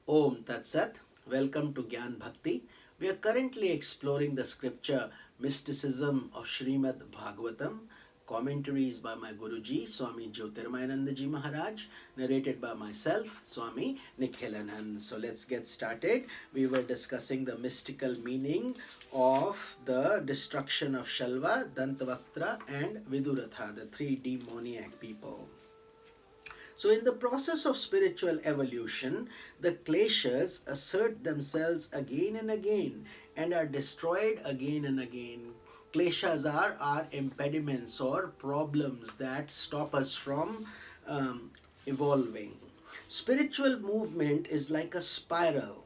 Om Tat Sat. Welcome to Gyan Bhakti. We are currently exploring the scripture Mysticism of Srimad Bhagavatam, commentaries by my Guruji, Swami Jyotirmayananda ji Maharaj, narrated by myself, Swami Nikhilanand. So let's get started. We were discussing the mystical meaning of the destruction of Shalva, Dantavaktra, and Viduratha, the three demoniac people. So, in the process of spiritual evolution, the kleshas assert themselves again and again and are destroyed again and again. Kleshas are our impediments or problems that stop us from evolving. Spiritual movement is like a spiral.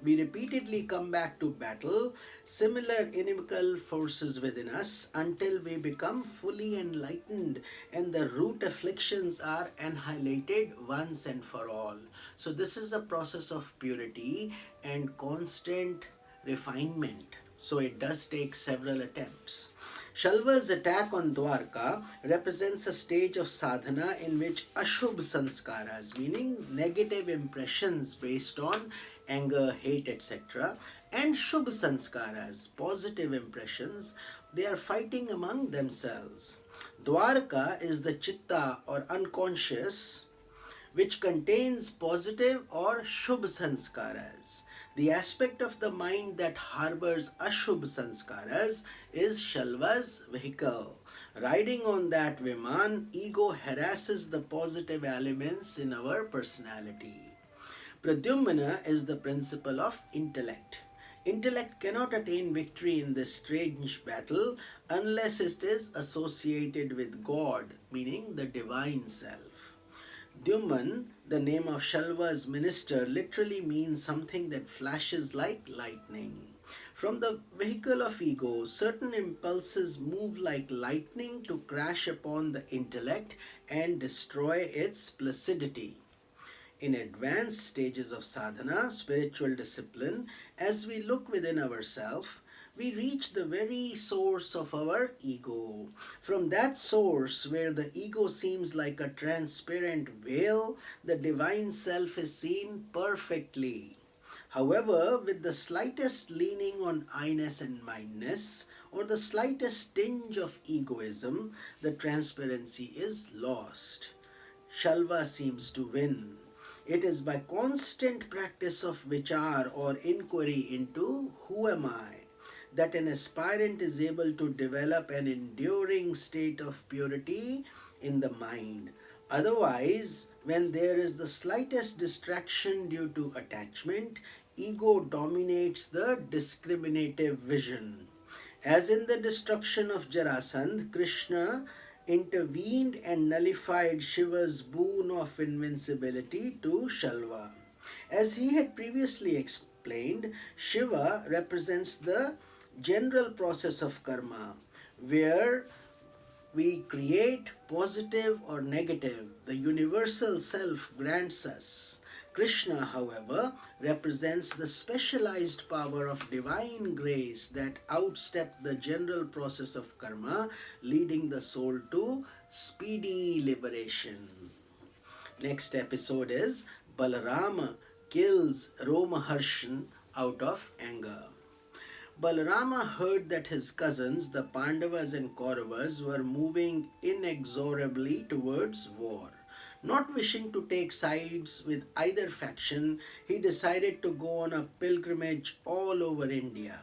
We repeatedly come back to battle similar inimical forces within us until we become fully enlightened and the root afflictions are annihilated once and for all. So, this is a process of purity and constant refinement. So, it does take several attempts. Shalva's attack on Dwarka represents a stage of sadhana in which ashubh sanskaras, meaning negative impressions based on anger, hate, etc., and shubh sanskaras, positive impressions, they are fighting among themselves. Dwarka is the chitta or unconscious which contains positive or shubh sanskaras. The aspect of the mind that harbors ashubh sanskaras is Shalva's vehicle. Riding on that Viman, ego harasses the positive elements in our personality. Pradyumna is the principle of intellect. Intellect cannot attain victory in this strange battle unless it is associated with God, meaning the divine self. Dyuman, the name of Shalva's minister, literally means something that flashes like lightning. From the vehicle of ego, certain impulses move like lightning to crash upon the intellect and destroy its placidity. In advanced stages of sadhana, spiritual discipline, as we look within ourselves, we reach the very source of our ego. From that source, where the ego seems like a transparent veil, the divine self is seen perfectly. However, with the slightest leaning on I-ness and mindness, or the slightest tinge of egoism, the transparency is lost. Shalva seems to win. It is by constant practice of vichar or inquiry into who am I that an aspirant is able to develop an enduring state of purity in the mind. Otherwise, when there is the slightest distraction due to attachment, ego dominates the discriminative vision. As in the destruction of Jarasandh, Krishna intervened and nullified Shiva's boon of invincibility to Shalva. As he had previously explained, Shiva represents the general process of karma, where we create positive or negative, the universal self grants us. Krishna, however, represents the specialized power of divine grace that outsteps the general process of karma, leading the soul to speedy liberation. Next episode is Balarama kills Romaharshan out of anger. Balarama heard that his cousins, the Pandavas and Kauravas, were moving inexorably towards war. Not wishing to take sides with either faction, he decided to go on a pilgrimage all over India.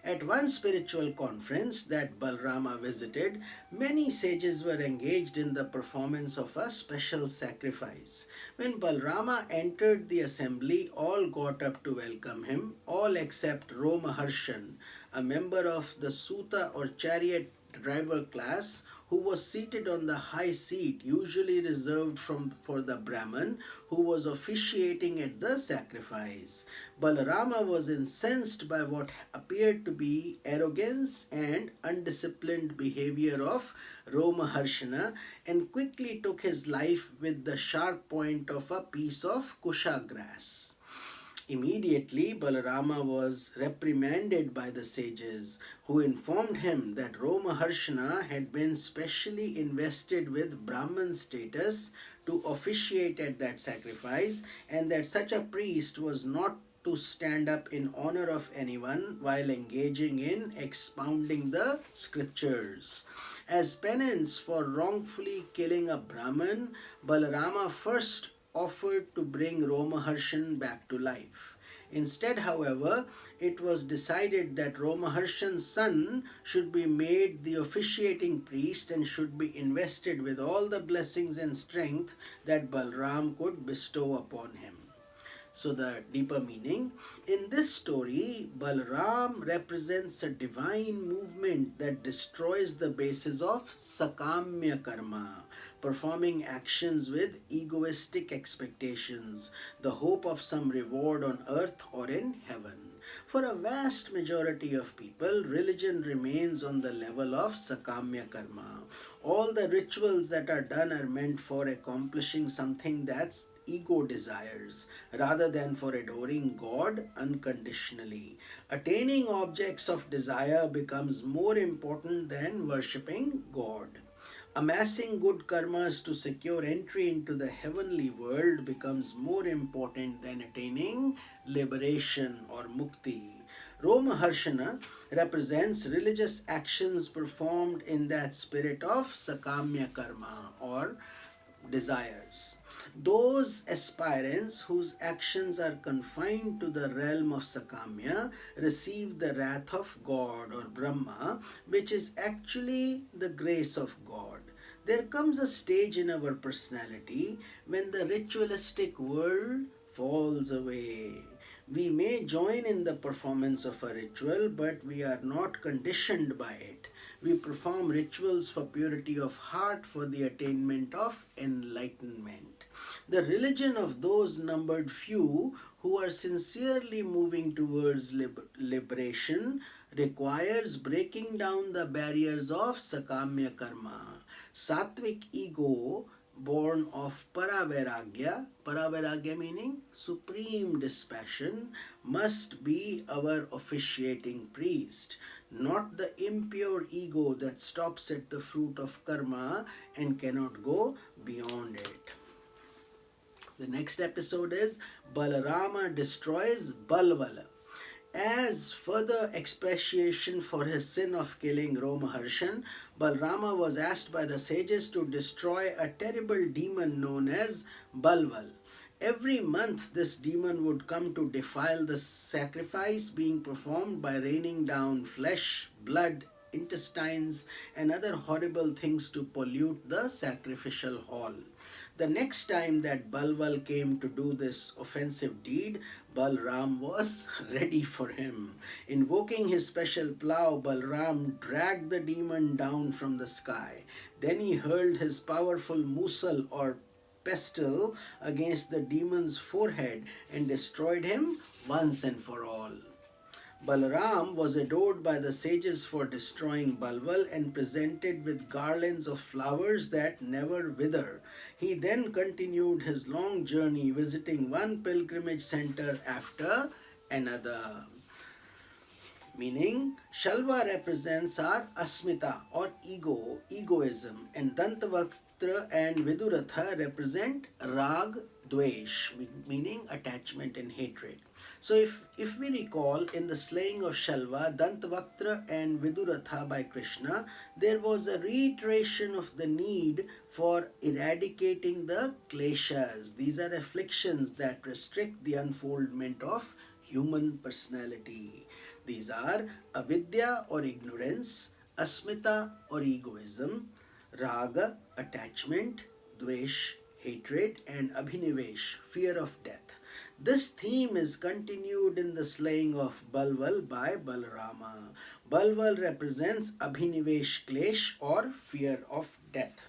At one spiritual conference that Balrama visited, many sages were engaged in the performance of a special sacrifice. When Balrama entered the assembly, all got up to welcome him, all except Romaharshan, a member of the Suta or chariot driver class who was seated on the high seat usually reserved for the Brahman who was officiating at the sacrifice. Balarama was incensed by what appeared to be arrogance and undisciplined behavior of Romaharshana and quickly took his life with the sharp point of a piece of kusha grass. Immediately, Balarama was reprimanded by the sages, who informed him that Romaharshana had been specially invested with Brahman status to officiate at that sacrifice, and that such a priest was not to stand up in honor of anyone while engaging in expounding the scriptures. As penance for wrongfully killing a Brahman, Balarama first offered to bring Romaharshan back to life. Instead, however, it was decided that Romaharshan's son should be made the officiating priest and should be invested with all the blessings and strength that Balram could bestow upon him. So, the deeper meaning in this story, Balram represents a divine movement that destroys the basis of sakamya karma, performing actions with egoistic expectations, the hope of some reward on earth or in heaven. For a vast majority of people, religion remains on the level of sakamya karma. All the rituals that are done are meant for accomplishing something that's ego desires rather than for adoring God unconditionally. Attaining objects of desire becomes more important than worshipping God. Amassing good karmas to secure entry into the heavenly world becomes more important than attaining liberation or mukti. Romaharshana represents religious actions performed in that spirit of sakamya karma or desires. Those aspirants whose actions are confined to the realm of Sakamya receive the wrath of God or Brahma, which is actually the grace of God. There comes a stage in our personality when the ritualistic world falls away. We may join in the performance of a ritual, but we are not conditioned by it. We perform rituals for purity of heart, for the attainment of enlightenment. The religion of those numbered few who are sincerely moving towards liberation requires breaking down the barriers of sakamya karma. Sattvic ego born of Paravaragya meaning supreme dispassion, must be our officiating priest, not the impure ego that stops at the fruit of karma and cannot go beyond it. The next episode is Balarama destroys Balvala. As further expiation for his sin of killing Romaharshan, Balrama was asked by the sages to destroy a terrible demon known as Balval. Every month, this demon would come to defile the sacrifice being performed by raining down flesh, blood, intestines, and other horrible things to pollute the sacrificial hall. The next time that Balwal came to do this offensive deed, Balram was ready for him. Invoking his special plough, Balram dragged the demon down from the sky. Then he hurled his powerful musal or pestle against the demon's forehead and destroyed him once and for all. Balaram was adored by the sages for destroying Balwal and presented with garlands of flowers that never wither. He then continued his long journey, visiting one pilgrimage center after another. Meaning, Shalva represents our asmita or egoism, and Dantavaktra and Viduratha represent rag, dvesh, meaning attachment and hatred. So if we recall, in the slaying of Shalva, Dantavaktra and Viduratha by Krishna, there was a reiteration of the need for eradicating the kleshas. These are afflictions that restrict the unfoldment of human personality. These are avidya or ignorance, asmita or egoism, raga, attachment, dvesh, hatred, and abhinivesh, fear of death. This theme is continued in the slaying of Balwal by Balarama. Balwal represents abhinivesh klesh or fear of death.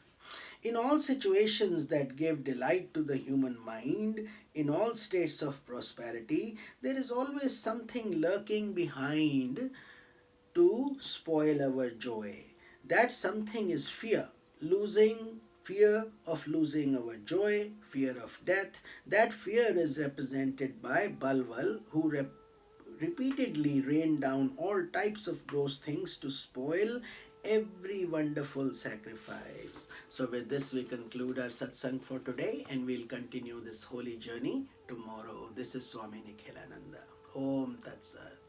In all situations that give delight to the human mind, in all states of prosperity, there is always something lurking behind to spoil our joy. That something is fear, losing fear of losing our joy, fear of death. That fear is represented by Balwal, who repeatedly rained down all types of gross things to spoil every wonderful sacrifice. So, with this, we conclude our satsang for today, and we'll continue this holy journey tomorrow. This is Swami Nikhilananda. Om Tat Sat.